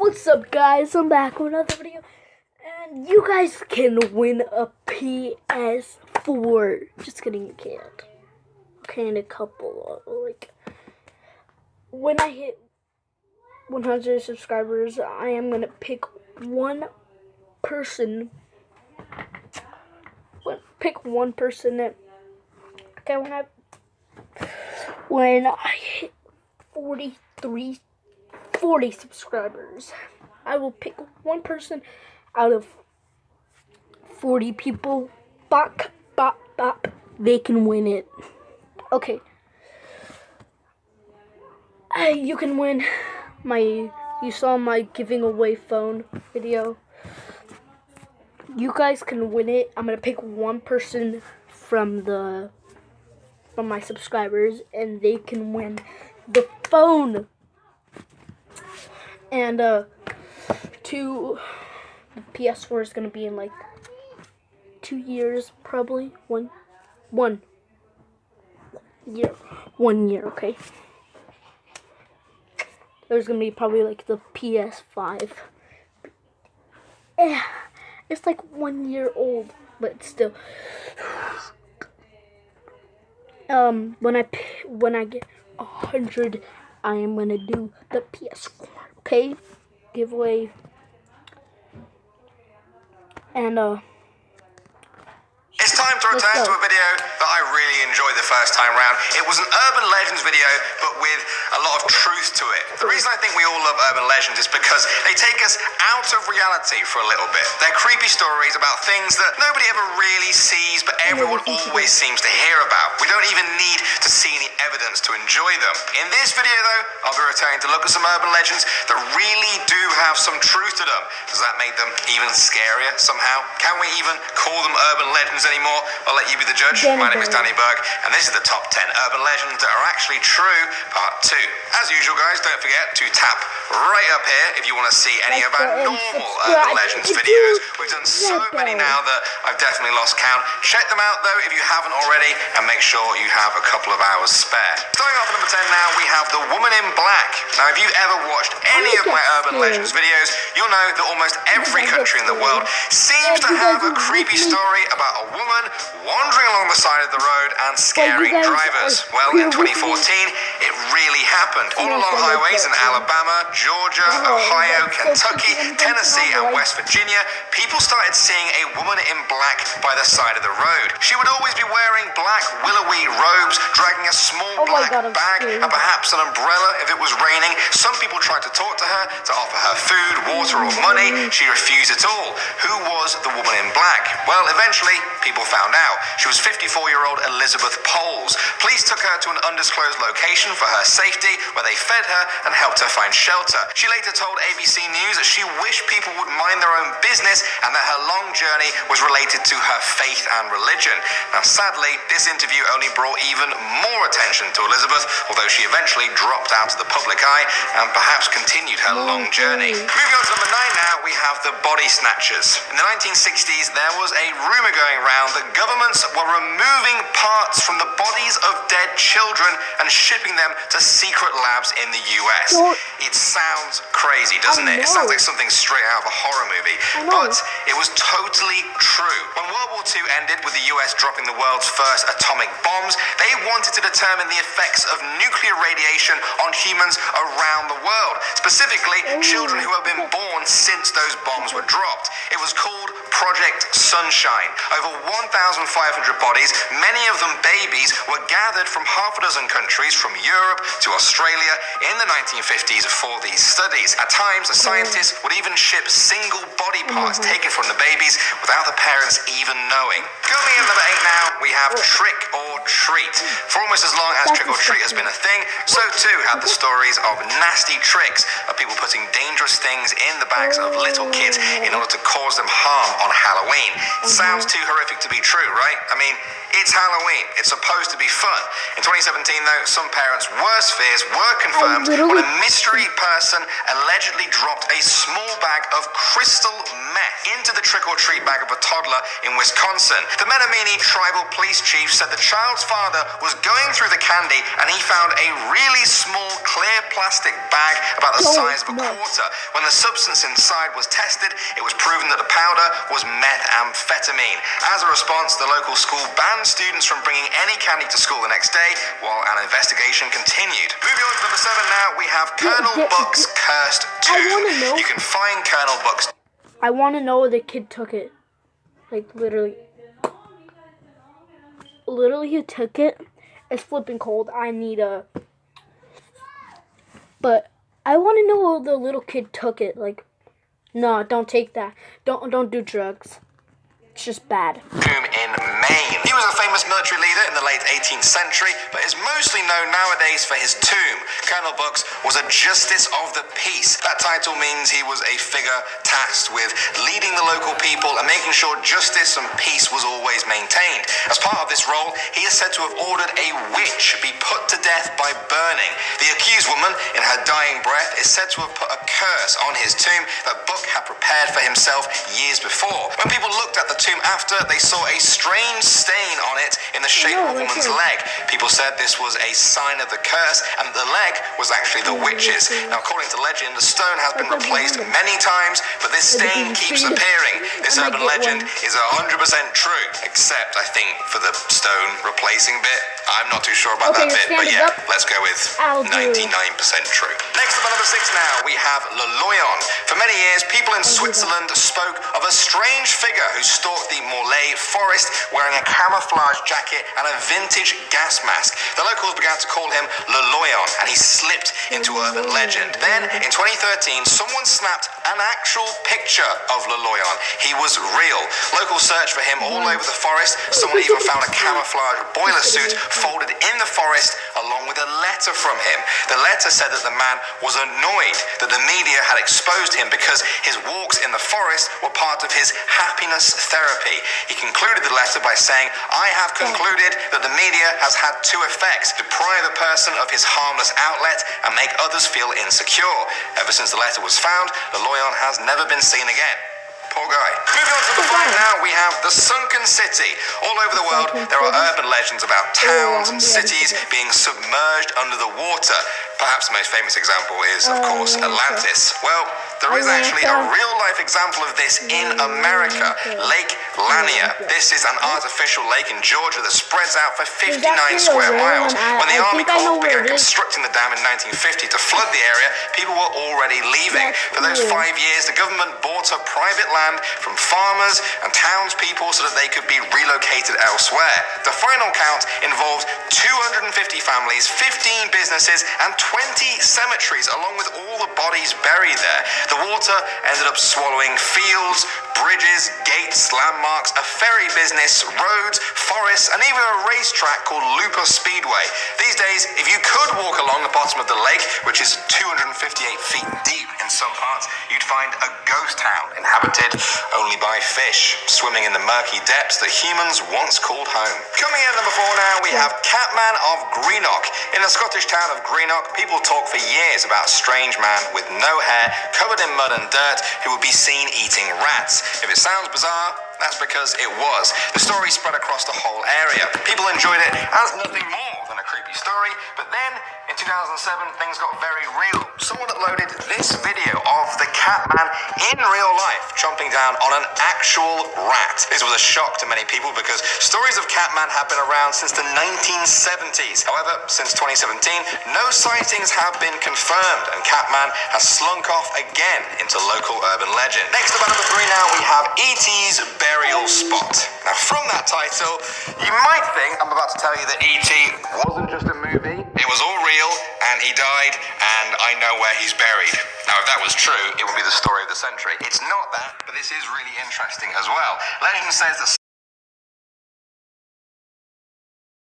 What's up, guys? I'm back with another video, and you guys can win a PS4. Just kidding, you can't. Okay, in a couple of, when I hit 100 subscribers, I am gonna pick one person. Pick one person that. Okay, when I hit 40 subscribers, I will pick one person out of 40 people. Bop, bop, bop. They can win it. Okay. You can win you saw my giving away phone video. You guys can win it. I'm gonna pick one person from my subscribers, and they can win the phone. And the PS4 is gonna be in like 2 years, probably 1 year. 1 year, okay. There's gonna be probably like the PS5. It's like 1 year old, but still. When I get 100, I am gonna do the PS4. Okay, giveaway. And it's time to return to a video that I really enjoyed the first time round. It was an urban legends video, but with a lot of truth to it. The reason I think we all love urban legends is because they take us out of reality for a little bit. They're creepy stories about things that nobody ever really sees, but everyone always seems to hear about. We don't even need to see any evidence to enjoy them. In this video though, I'll be returning to look at some urban legends that really do have some truth to them. Does that make them even scarier somehow? Can we even call them urban legends anymore? I'll let you be the judge. My name is Danny Berg, and this is the top 10 urban legends that are actually true, part 2. As usual, guys, don't forget to tap right up here if you want to see any of our normal urban legends videos. We've done so many now that I've definitely lost count. Check them out though if you haven't already, and make sure you have a couple of hours spare. Starting off at number 10 now, we have The Woman in Black. Now, if you ever watched any of my urban legends videos, you'll know that almost every country in the world seems to have a creepy story about a woman wandering along the side of the road and scaring drivers. Well, in 2014, it really happened. All along highways in Alabama, Georgia, Ohio, Kentucky, Tennessee, and West Virginia, people started seeing a woman in black by the side of the road. She would always be wearing black willowy robes, dragging a small black bag, and perhaps an umbrella if it was raining. Some people tried to talk to her, to offer her food, water, or money. She refused it all. Who was the woman in black? Well, eventually, people found out. She was 54-year-old Elizabeth Poles. Police took her to an undisclosed location for her safety, where they fed her and helped her find shelter. She later told ABC News that she wished people would mind their own business and that her long journey was related to her faith and religion. Now, sadly, this interview only brought even more attention to Elizabeth, although she eventually dropped out of the public eye and perhaps continued her long journey. Moving on to number 9 now, we have the body snatchers. In the 1960s, there was a rumor going around that governments were removing parts from the bodies of dead children and shipping them to secret labs in the US. It sounds crazy, doesn't it? It sounds like something straight out of a horror movie. But it was totally true. When World War II ended with the US dropping the world's first atomic bombs, they wanted to determine the effects of nuclear radiation on humans around the world, specifically children who have been born since those bombs were dropped. It was called Project Sunshine. Over 1,500 bodies, many of them babies, were gathered from half a dozen countries, from Europe to Australia, in the 1950s for these studies. At times, the scientists would even ship single body parts taken from the babies without the parents even knowing. Coming in number 8 now, we have Trick or Treat. For almost as long as Trick or Treat has been a thing, so too have the stories of nasty tricks of people putting dangerous things in the bags of little kids in order to cause them harm on Halloween. It sounds too horrific to be true, right? I mean, it's Halloween. It's supposed to be fun. In 2017, though, some parents' worst fears were confirmed when a mystery person allegedly dropped a small bag of crystal meth into the trick-or-treat bag of a toddler in Wisconsin. The Menominee tribal police chief said the child's father was going through the candy and he found a really small clear plastic bag about the Oh, size of a no. quarter. When the substance inside was tested, it was proven that the powder was methamphetamine. As a response, the local school banned students from bringing any candy to school the next day, while an investigation continued. Moving on to number 7 now, we have Colonel Buck's cursed I wanna tomb. know- You can find Colonel Buck's. I want to know where the kid took it. Like, literally. Literally, he took it. It's flipping cold. I need a... But I want to know where the little kid took it. Like, no, don't take that. Don't do drugs. It's just bad. Tomb in Maine. He was a famous military leader in the late 18th century, but is mostly known nowadays for his tomb. Colonel Bucks was a justice of the peace. That title means he was a figure tasked with leading the local people and making sure justice and peace was always maintained. As part of this role, he is said to have ordered a witch be put to death by burning. The accused woman, in her dying breath, is said to have put a curse on his tomb that Buck had prepared for himself years before. When people looked at the tomb after, they saw a strange stain on it in the shape of a woman's leg. People said this was a sign of the curse and the leg was actually the witch's. Now, according to legend, the stone has been replaced many times, but this stain keeps appearing. This urban legend is 100% true, except, I think, for the stone replacing bit. I'm not too sure about that bit, but yeah, let's go with 99% true. Next up at number 6 now, we have Le Loyon. For many years, people in Switzerland spoke of a strange figure who stalked the Morlaix forest wearing a camouflage jacket and a vintage gas mask. The locals began to call him Le Loyon, and he slipped into urban legend. Then, in 2013, someone snapped an actual picture of Le Loyon. He was real. Locals searched for him all over the forest. Someone even found a camouflage boiler suit folded in the forest along with a letter from him. The letter said that the man was annoyed that the media had exposed him because his walks in the forest were part of his happiness therapy. He concluded the letter by saying, "I have concluded that the media has had two effects: deprive a person of his harmless outlet and make others feel insecure." Ever since the letter was found, Le Loyon has never been seen again. Poor guy. Moving on to number 5 now, we have the sunken city. All over the world, there are urban legends about towns and cities being submerged under the water. Perhaps the most famous example is, of course, Atlantis. Well, there is actually a real-life example of this in America, Lake Lanier. This is an artificial lake in Georgia that spreads out for 59 square miles. When the Army Corps began constructing the dam in 1950 to flood the area, people were already leaving. For those 5 years, the government bought up private land from farmers and townspeople so that they could be relocated elsewhere. The final count involved 250 families, 15 businesses, and 20 cemeteries, along with all the bodies buried there. The water ended up swallowing fields, bridges, gates, landmarks, a ferry business, roads, forests, and even a racetrack called Looper Speedway. These days, if you could walk along the bottom of the lake, which is 258 feet deep in some parts, you'd find a ghost town inhabited only by fish, swimming in the murky depths that humans once called home. Coming in at number 4 now, we have Catman of Greenock. In the Scottish town of Greenock, people talk for years about a strange man with no hair, covered in mud and dirt, who would be seen eating rats. If it sounds bizarre, that's because it was. The story spread across the whole area. People enjoyed it as nothing more than a creepy story, but then in 2007, things got very real. Someone uploaded this video of the Catman in real life chomping down on an actual rat. This was a shock to many people because stories of Catman have been around since the 1970s. However, since 2017, no sightings have been confirmed, and Catman has slunk off again into local urban legend. Next up at number 3 now, we have E.T.'s burial spot. Now, from that title, you might think I'm about to tell you that E.T. wasn't just a movie. It was all real, and he died, and I know where he's buried. Now, if that was true, it would be the story of the century. It's not that, but this is really interesting as well. Legend says that